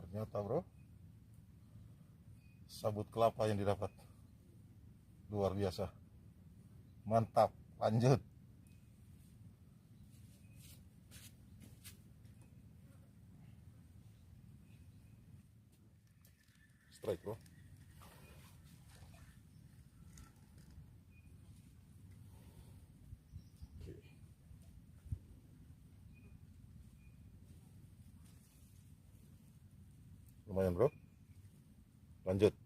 Ternyata bro, sabut kelapa yang didapat luar biasa, mantap. Lanjut. Strike bro. Lumayan bro. Lanjut.